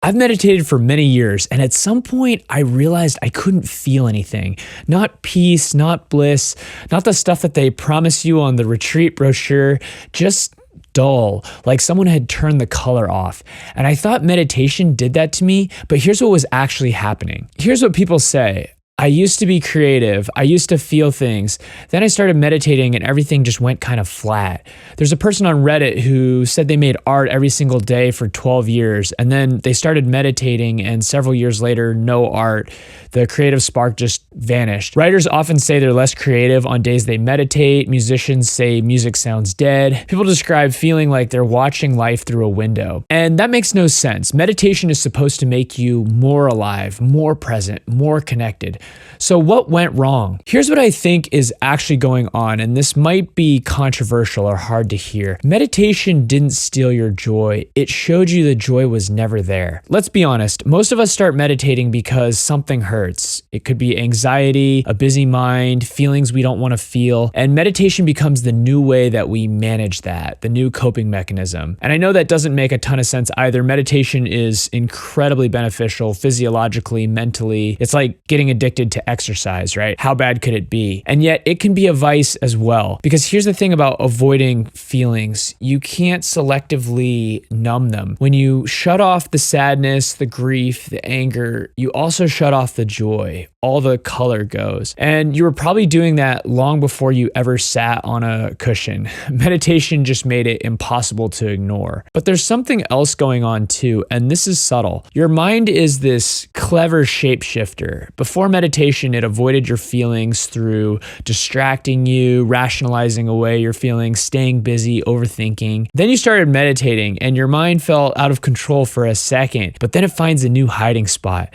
I've meditated for many years, and at some point I realized I couldn't feel anything. Not peace, not bliss, not the stuff that they promise you on the retreat brochure, just dull, like someone had turned the color off. And I thought meditation did that to me, but here's what was actually happening. Here's what people say. I used to be creative. I used to feel things. Then I started meditating and everything just went kind of flat. There's a person on Reddit who said they made art every single day for 12 years and then they started meditating and several years later, no art. The creative spark just vanished. Writers often say they're less creative on days they meditate. Musicians say music sounds dead. People describe feeling like they're watching life through a window. And that makes no sense. Meditation is supposed to make you more alive, more present, more connected. So what went wrong? Here's what I think is actually going on, and this might be controversial or hard to hear. Meditation didn't steal your joy. It showed you the joy was never there. Let's be honest. Most of us start meditating because something hurts. It could be anxiety, a busy mind, feelings we don't want to feel, and meditation becomes the new way that we manage that, the new coping mechanism. And I know that doesn't make a ton of sense either. Meditation is incredibly beneficial physiologically, mentally. It's like getting addicted to exercise, right? How bad could it be? And yet it can be a vice as well. Because here's the thing about avoiding feelings. You can't selectively numb them. When you shut off the sadness, the grief, the anger, you also shut off the joy. All the color goes. And you were probably doing that long before you ever sat on a cushion. Meditation just made it impossible to ignore. But there's something else going on too, and this is subtle. Your mind is this clever shapeshifter. Before meditation, it avoided your feelings through distracting you, rationalizing away your feelings, staying busy, overthinking. Then you started meditating and your mind felt out of control for a second, but then it finds a new hiding spot,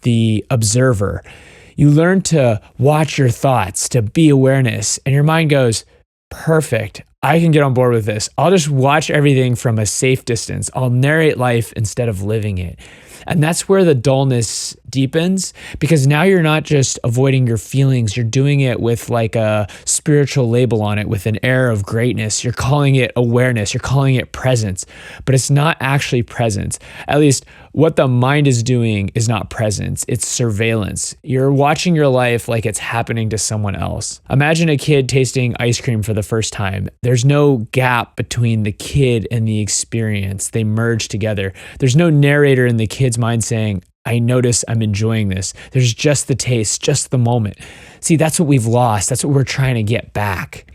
the observer. You learn to watch your thoughts, to be awareness, and your mind goes, perfect. I can get on board with this. I'll just watch everything from a safe distance. I'll narrate life instead of living it. And that's where the dullness deepens, because now you're not just avoiding your feelings, you're doing it with like a spiritual label on it, with an air of greatness. You're calling it awareness, you're calling it presence, but it's not actually presence. At least what the mind is doing is not presence, it's surveillance. You're watching your life like it's happening to someone else. Imagine a kid tasting ice cream for the first time. There's no gap between the kid and the experience. They merge together. There's no narrator in the kid's mind saying, I notice I'm enjoying this. There's just the taste, just the moment. See, that's what we've lost. That's what we're trying to get back.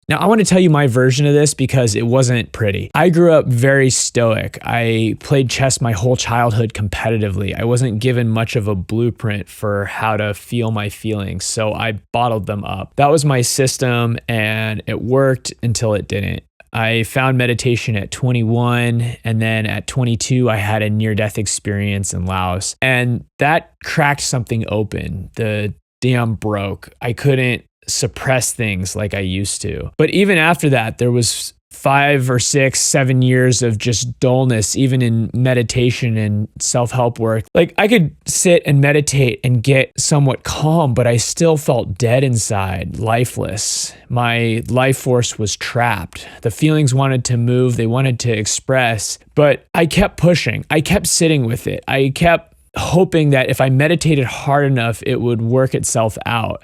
Now, I want to tell you my version of this because it wasn't pretty. I grew up very stoic. I played chess my whole childhood competitively. I wasn't given much of a blueprint for how to feel my feelings, so I bottled them up. That was my system, and it worked until it didn't. I found meditation at 21, and then at 22, I had a near-death experience in Laos, and that cracked something open. The dam broke. I couldn't suppress things like I used to. But even after that, there was 5 or 6, 7 years of just dullness, even in meditation and self-help work. Like I could sit and meditate and get somewhat calm, but I still felt dead inside, lifeless. My life force was trapped. The feelings wanted to move, they wanted to express, but I kept pushing. I kept sitting with it. I kept hoping that if I meditated hard enough, it would work itself out.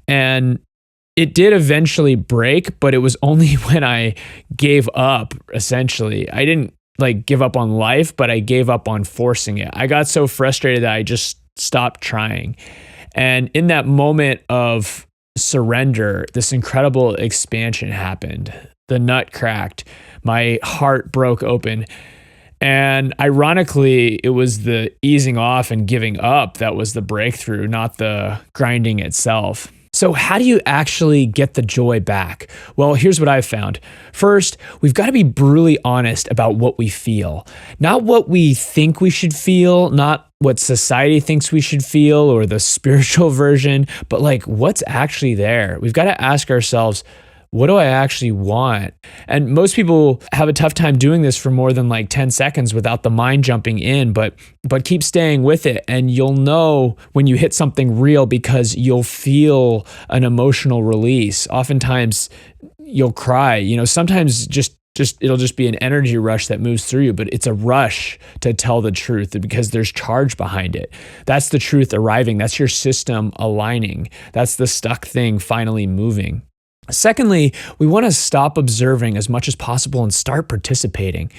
And it did eventually break, but it was only when I gave up, essentially. I didn't like give up on life, but I gave up on forcing it. I got so frustrated that I just stopped trying. And in that moment of surrender, this incredible expansion happened. The nut cracked. My heart broke open. And ironically, it was the easing off and giving up that was the breakthrough, not the grinding itself. So how do you actually get the joy back? Well, here's what I've found. First, we've got to be brutally honest about what we feel. Not what we think we should feel, not what society thinks we should feel or the spiritual version, but like what's actually there. We've got to ask ourselves, what do I actually want? And most people have a tough time doing this for more than like 10 seconds without the mind jumping in, but keep staying with it. And you'll know when you hit something real because you'll feel an emotional release. Oftentimes you'll cry, sometimes just it'll just be an energy rush that moves through you, but it's a rush to tell the truth because there's charge behind it. That's the truth arriving. That's your system aligning. That's the stuck thing finally moving. Secondly, we want to stop observing as much as possible and start participating.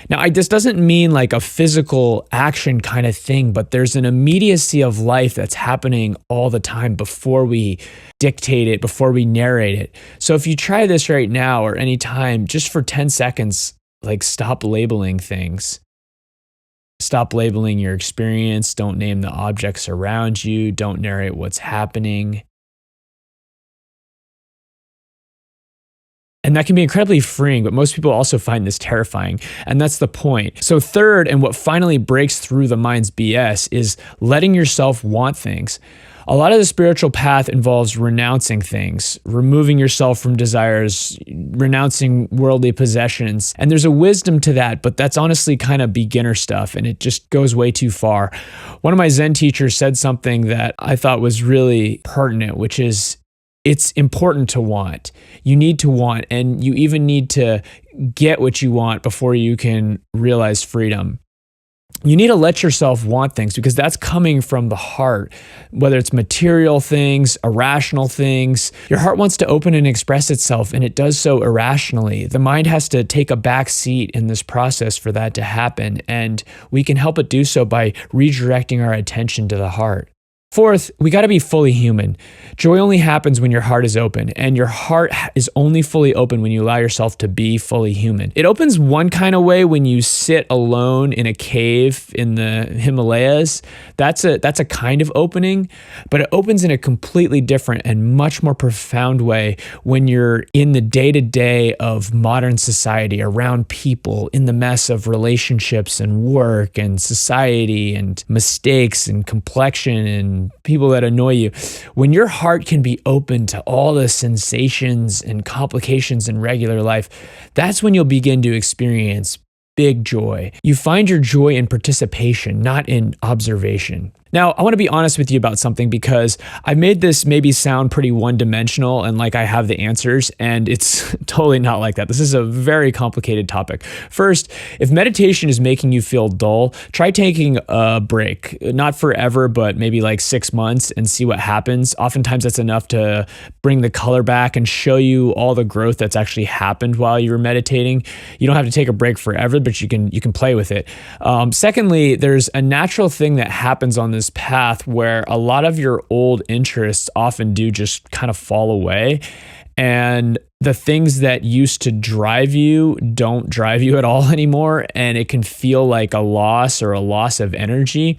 Now, this doesn't mean like a physical action kind of thing, but there's an immediacy of life that's happening all the time before we dictate it, before we narrate it. So if you try this right now or anytime, just for 10 seconds, like stop labeling things. Stop labeling your experience. Don't name the objects around you. Don't narrate what's happening. And that can be incredibly freeing, but most people also find this terrifying. And that's the point. So third, and what finally breaks through the mind's BS, is letting yourself want things. A lot of the spiritual path involves renouncing things, removing yourself from desires, renouncing worldly possessions. And there's a wisdom to that, but that's honestly kind of beginner stuff, and it just goes way too far. One of my Zen teachers said something that I thought was really pertinent, which is, it's important to want. You need to want, and you even need to get what you want before you can realize freedom. You need to let yourself want things because that's coming from the heart, whether it's material things, irrational things. Your heart wants to open and express itself, and it does so irrationally. The mind has to take a back seat in this process for that to happen, and we can help it do so by redirecting our attention to the heart. Fourth, we got to be fully human. Joy only happens when your heart is open, and your heart is only fully open when you allow yourself to be fully human. It opens one kind of way when you sit alone in a cave in the Himalayas. That's a kind of opening, but it opens in a completely different and much more profound way when you're in the day-to-day of modern society, around people, in the mess of relationships and work and society and mistakes and complexion and people that annoy you. When your heart can be open to all the sensations and complications in regular life, that's when you'll begin to experience big joy. You find your joy in participation, not in observation. Now, I want to be honest with you about something because I've made this maybe sound pretty one-dimensional and like I have the answers, and it's totally not like that. This is a very complicated topic. First, if meditation is making you feel dull, try taking a break. Not forever, but maybe like 6 months and see what happens. Oftentimes that's enough to bring the color back and show you all the growth that's actually happened while you were meditating. You don't have to take a break forever, but you can play with it. Secondly, there's a natural thing that happens on this path where a lot of your old interests often do just kind of fall away, and the things that used to drive you don't drive you at all anymore, and it can feel like a loss or a loss of energy.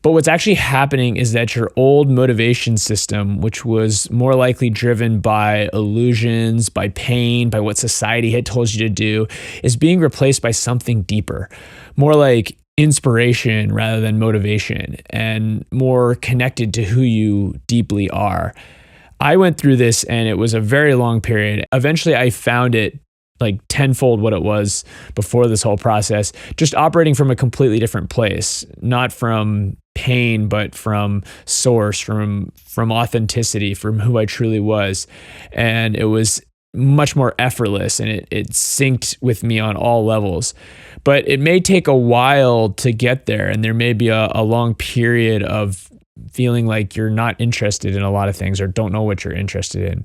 But what's actually happening is that your old motivation system, which was more likely driven by illusions, by pain, by what society had told you to do, is being replaced by something deeper, more like inspiration rather than motivation, and more connected to who you deeply are. I went through this and it was a very long period. Eventually I found it like tenfold what it was before this whole process, just operating from a completely different place, not from pain, but from source, from authenticity, from who I truly was. And it was much more effortless, and it synced with me on all levels. But it may take a while to get there, and there may be a long period of feeling like you're not interested in a lot of things or don't know what you're interested in.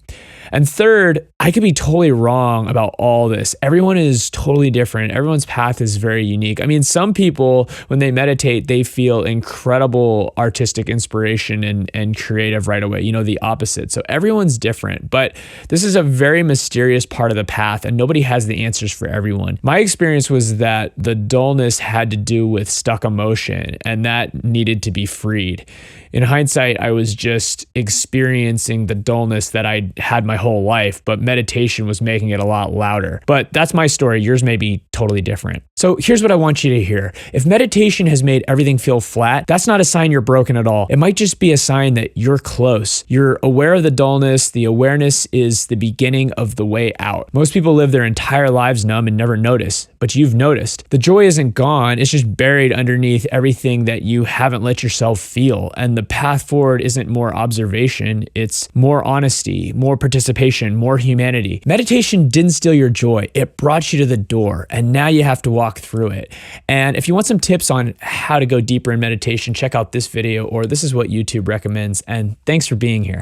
And third, I could be totally wrong about all this. Everyone is totally different. Everyone's path is very unique. I mean, some people, when they meditate, they feel incredible artistic inspiration and creative right away, the opposite. So everyone's different, but this is a very mysterious part of the path, and nobody has the answers for everyone. My experience was that the dullness had to do with stuck emotion, and that needed to be freed. In hindsight, I was just experiencing the dullness that I had my whole life, but meditation was making it a lot louder. But that's my story. Yours may be totally different. So here's what I want you to hear. If meditation has made everything feel flat, that's not a sign you're broken at all. It might just be a sign that you're close. You're aware of the dullness. The awareness is the beginning of the way out. Most people live their entire lives numb and never notice. but you've noticed. The joy isn't gone, it's just buried underneath everything that you haven't let yourself feel. And the path forward isn't more observation, it's more honesty, more participation, more humanity. Meditation didn't steal your joy, it brought you to the door, and now you have to walk through it. And if you want some tips on how to go deeper in meditation, check out this video, or this is what YouTube recommends. And thanks for being here.